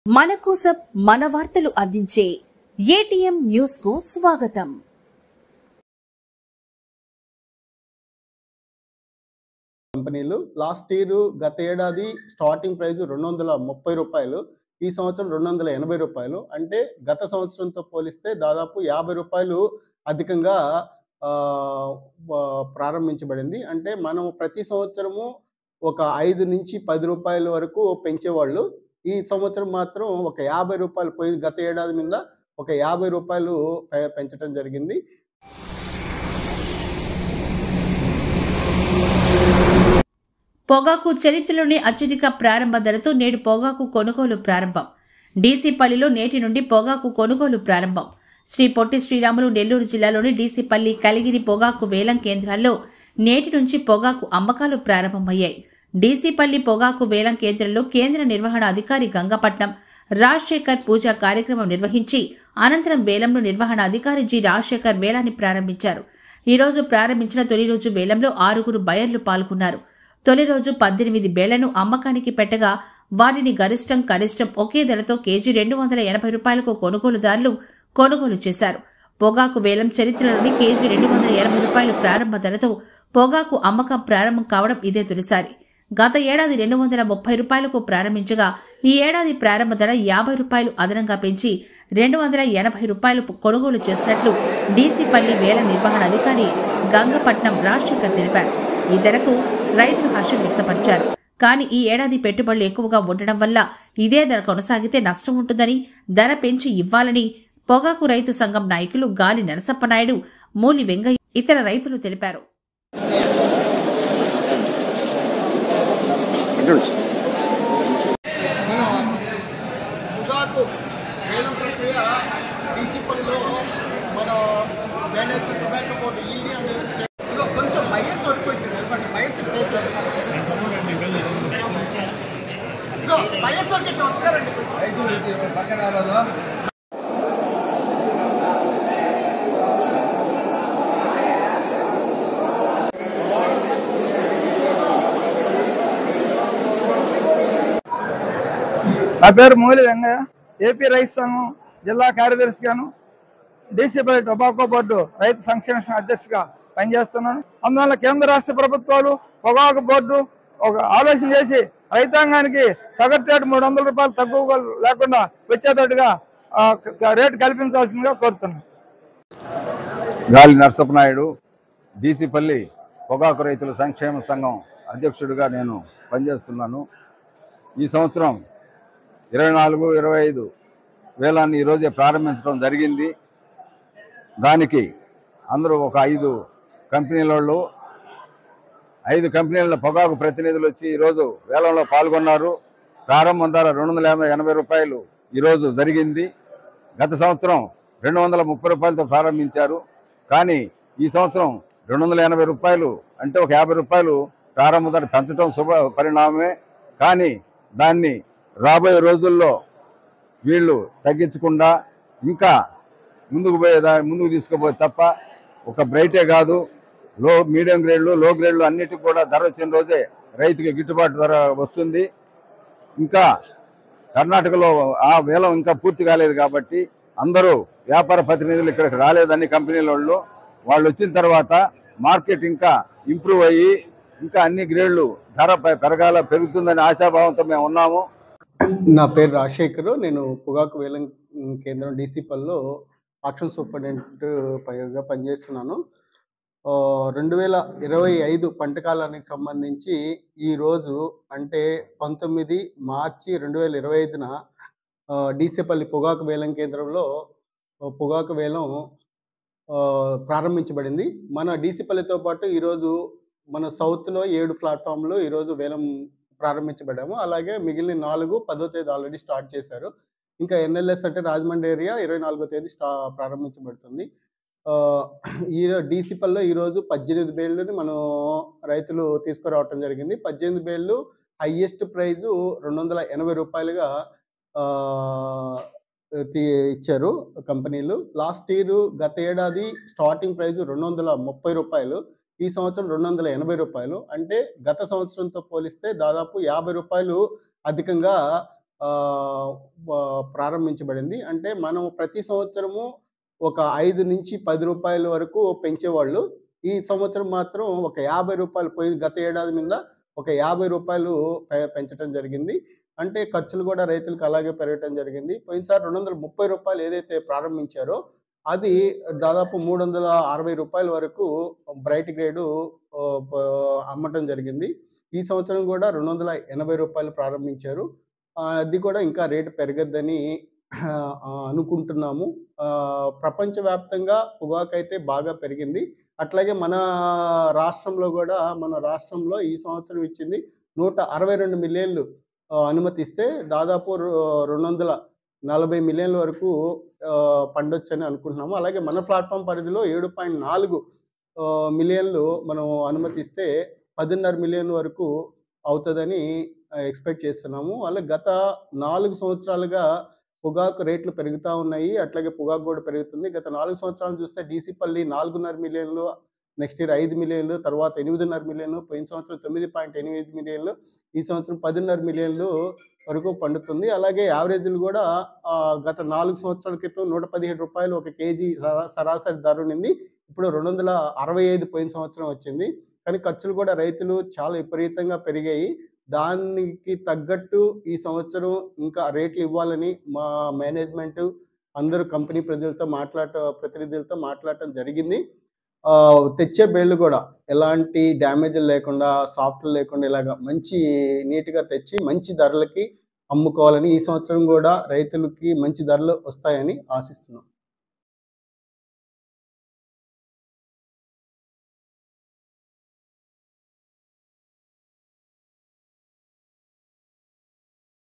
మన కోసం మన వార్తలు అందించే ఏటీఎం న్యూస్ కు స్వాగతం. కంపెనీలు లాస్ట్ ఇయర్ గత ఏడాది స్టార్టింగ్ ప్రైస్ 230 రూపాయలు, ఈ సంవత్సరం 280 రూపాయలు. అంటే గత సంవత్సరంతో పోలిస్తే దాదాపు 50 రూపాయలు అధికంగా ప్రారంభించబడింది. అంటే మనం ప్రతి సంవత్సరము ఒక 5 నుంచి 10 రూపాయల వరకు పెంచేవాళ్ళు. ఈ సంవత్సరం మాత్రం ఒక 50 రూపాయలు పోయి గత ఏడాది మీద ఒక 50 రూపాయలు పెంచడం జరిగింది. పొగాకు చరిత్రలోనే అత్యధిక ప్రారంభ ధరతో నేడు పొగాకు కొనుగోలు ప్రారంభం. డీసీపల్లిలో నేటి నుండి పొగాకు కొనుగోలు ప్రారంభం. శ్రీ పొట్టి శ్రీరాములు నెల్లూరు జిల్లాలోని డీసీపల్లి, కలిగిరి పొగాకు వేలం కేంద్రాల్లో నేటి నుంచి పొగాకు అమ్మకాలు ప్రారంభమయ్యాయి. డీసీపల్లి పొగాకు వేలం కేంద్రంలో కేంద్ర నిర్వహణ అధికారి గంగపట్నం రాజశేఖర్ పూజా కార్యక్రమం నిర్వహించి అనంతరం వేలంలో నిర్వహణ అధికారి జి రాజశేఖర్ వేలాన్ని ప్రారంభించారు. ఈ రోజు ప్రారంభించిన తొలి రోజు వేలంలో 6 బయర్లు పాల్గొన్నారు. తొలి రోజు 18 బేళ్లను అమ్మకానికి పెట్టగా వాటిని గరిష్టం కనిష్టం ఒకే ధరతో కేజీ 280 రూపాయలకు కొనుగోలుదారులు కొనుగోలు చేశారు. పొగాకు వేలం చరిత్రలోని కేజీ 280 రూపాయలు ప్రారంభ ధరతో పొగాకు అమ్మకం ప్రారంభం కావడం ఇదే తొలిసారి. గత ఏడాది 230 రూపాయలకు ప్రారంభించగా ఈ ఏడాది ప్రారంభ ధర 50 రూపాయలు అదనంగా పెంచి 280 రూపాయలు కొనుగోలు చేసినట్లు డీసీపల్లి వేల నిర్వహణ అధికారి గంగపట్నం రాజశేఖర్ తెలిపారు. ఈ ధరకు రైతులు హర్షం వ్యక్తపరిచారు. కానీ ఈ ఏడాది పెట్టుబడులు ఎక్కువగా ఉండడం వల్ల ఇదే ధర కొనసాగితే నష్టం ఉంటుందని, ధర పెంచి ఇవ్వాలని పొగాకు రైతు సంఘం నాయకులు గాలి నరసప్పనాయుడు, మూలి వెంగయ్య ఇతర రైతులు తెలిపారు. నా పేరు మూలి వెంగయ్య, ఏపీ రైతు సంఘం జిల్లా కార్యదర్శిగాను, డీసీపల్లి టొబాకో బోర్డు రైతు సంక్షేమ అధ్యక్షుడిగా పనిచేస్తున్నాను. అందువల్ల కేంద్ర రాష్ట్ర ప్రభుత్వాలు పొగాకు బోర్డు ఒక ఆలోచన చేసి రైతాంగానికి సగటు రేటు 300 రూపాయలు తక్కువ లేకుండా వచ్చేటట్టుగా రేటు కల్పించాల్సిందిగా కోరుతున్నాను. గాలి నరసప్పనాయుడు, డీసీపల్లి పొగాకు రైతుల సంక్షేమ సంఘం అధ్యక్షుడిగా నేను పనిచేస్తున్నాను. ఈ సంవత్సరం 24-25 వేలాన్ని ఈరోజే ప్రారంభించడం జరిగింది. దానికి అందరూ ఒక 5 కంపెనీల వాళ్ళు, 5 కంపెనీల పొగాకు ప్రతినిధులు వచ్చి ఈరోజు వేలంలో పాల్గొన్నారు. ప్రారంభం ధర 280 రూపాయలు ఈరోజు జరిగింది. గత సంవత్సరం 230 రూపాయలతో ప్రారంభించారు. కానీ ఈ సంవత్సరం 280 రూపాయలు అంటే ఒక 50 రూపాయలు ప్రారంభ ధర పెంచడం శుభ పరిణామమే. కానీ దాన్ని రాబోయే రోజుల్లో వీళ్ళు తగ్గించకుండా ఇంకా ముందుకు తీసుకుపోయి తప్ప ఒక బ్రైటే కాదు, మీడియం గ్రేడ్లు, లో గ్రేడ్లు అన్నిటికీ కూడా ధర వచ్చిన రోజే రైతుకి గిట్టుబాటు ధర వస్తుంది. ఇంకా కర్ణాటకలో ఆ వేలం ఇంకా పూర్తి కాలేదు కాబట్టి అందరూ వ్యాపార ప్రతినిధులు ఇక్కడికి రాలేదని కంపెనీల వాళ్ళు వచ్చిన తర్వాత మార్కెట్ ఇంకా ఇంప్రూవ్ అయ్యి ఇంకా అన్ని గ్రేడ్లు ధర పెరుగుతుందని ఆశాభావంతో మేము ఉన్నాము. నా పేరు రాజశేఖర్, నేను పొగాకు వేలం కేంద్రం డీసీపల్లో ఆక్షన్ సూపరింటెండెంట్గా పనిచేస్తున్నాను. 2025 పంట కాలానికి సంబంధించి ఈరోజు అంటే 19 మార్చి 2025న డీసీపల్లి పొగాకు వేలం కేంద్రంలో పొగాకు వేలం ప్రారంభించబడింది. మన డీసీపల్లితో పాటు ఈరోజు మన సౌత్లో 7 ప్లాట్ఫామ్లు ఈరోజు వేలం ప్రారంభించబడ్డాము. అలాగే మిగిలిన 4 10వ తేదీ ఆల్రెడీ స్టార్ట్ చేశారు. ఇంకా ఎన్ఎల్ఎస్ అంటే రాజమండ్రి ఏరియా 24వ తేదీ ప్రారంభించబడుతుంది. ఈ డీసీపల్లో ఈరోజు 18 బేళ్ళని మనం రైతులు తీసుకురావటం జరిగింది. 18 బేళ్ళు హైయెస్ట్ ప్రైజు 280 రూపాయలుగా ఇచ్చారు కంపెనీలు. లాస్ట్ ఇయర్ గత ఏడాది స్టార్టింగ్ ప్రైజు 230 రూపాయలు, ఈ సంవత్సరం రూ. 280. అంటే గత సంవత్సరంతో పోలిస్తే దాదాపు రూ. 50 అధికంగా ప్రారంభించబడింది. అంటే మనం ప్రతి సంవత్సరము ఒక 5 నుంచి రూ. 10 వరకు పెంచేవాళ్ళు. ఈ సంవత్సరం మాత్రం ఒక రూ. 50 గత ఏడాది మీద ఒక రూ. 50 పెంచడం జరిగింది. అంటే ఖర్చులు కూడా రైతులకు అలాగే పెరగటం జరిగింది. పోయినసారి రూ. 230 ఏదైతే ప్రారంభించారో అది దాదాపు రూ. 360 వరకు బ్రైట్ గ్రేడు అమ్మటం జరిగింది. ఈ సంవత్సరం కూడా రూ. 280 ప్రారంభించారు. అది కూడా ఇంకా రేటు పెరగద్దని అనుకుంటున్నాము. ప్రపంచవ్యాప్తంగా పొగాకైతే బాగా పెరిగింది. అట్లాగే మన రాష్ట్రంలో ఈ సంవత్సరం ఇచ్చింది 162 మిలియన్లు అనుమతిస్తే దాదాపు 240 మిలియన్ల వరకు పండొచ్చని అనుకుంటున్నాము. అలాగే మన ప్లాట్‌ఫామ్ పరిధిలో 7.4 మిలియన్లు మనం అనుమతిస్తే 10.5 మిలియన్ వరకు అవుతదని ఎక్స్‌పెక్ట్ చేస్తున్నాము. అలాగే గత 4 సంవత్సరాలుగా పొగాకు రేట్లు పెరుగుతా ఉన్నాయి. అట్లాగే పొగాకు కూడా పెరుగుతుంది. గత 4 సంవత్సరాలు చూస్తే డీసీపల్లి 4.5 మిలియన్లు, నెక్స్ట్ ఇయర్ 5 మిలియన్లు, తర్వాత 8.5 మిలియన్లు, పోయిన సంవత్సరం 9.8 మిలియన్లు, ఈ సంవత్సరం 10.5 మిలియన్లు వరకు పండుతుంది. అలాగే యావరేజ్‌లు కూడా గత 4 సంవత్సరాల క్రితం రూ. 117 ఒక కేజీ సరాసరి ధర ఉండింది. ఇప్పుడు 265 పోయిన సంవత్సరం వచ్చింది. కానీ ఖర్చులు కూడా రైతులు చాలా విపరీతంగా పెరిగాయి. దానికి తగ్గట్టు ఈ సంవత్సరం ఇంకా రేట్లు ఇవ్వాలని మా మేనేజ్మెంటు అందరూ కంపెనీ ప్రతినిధులతో మాట్లాడటం జరిగింది. తెచ్చే బేళ్ళు కూడా ఎలాంటి డ్యామేజ్‌లు లేకుండా, సాఫ్ట్‌లు లేకుండా ఇలాగ నీట్‌గా తెచ్చి మంచి ధరలకి అమ్ముకోవాలని, ఈ సంవత్సరం కూడా రైతులకి మంచి ధరలు వస్తాయని ఆశిస్తున్నాం.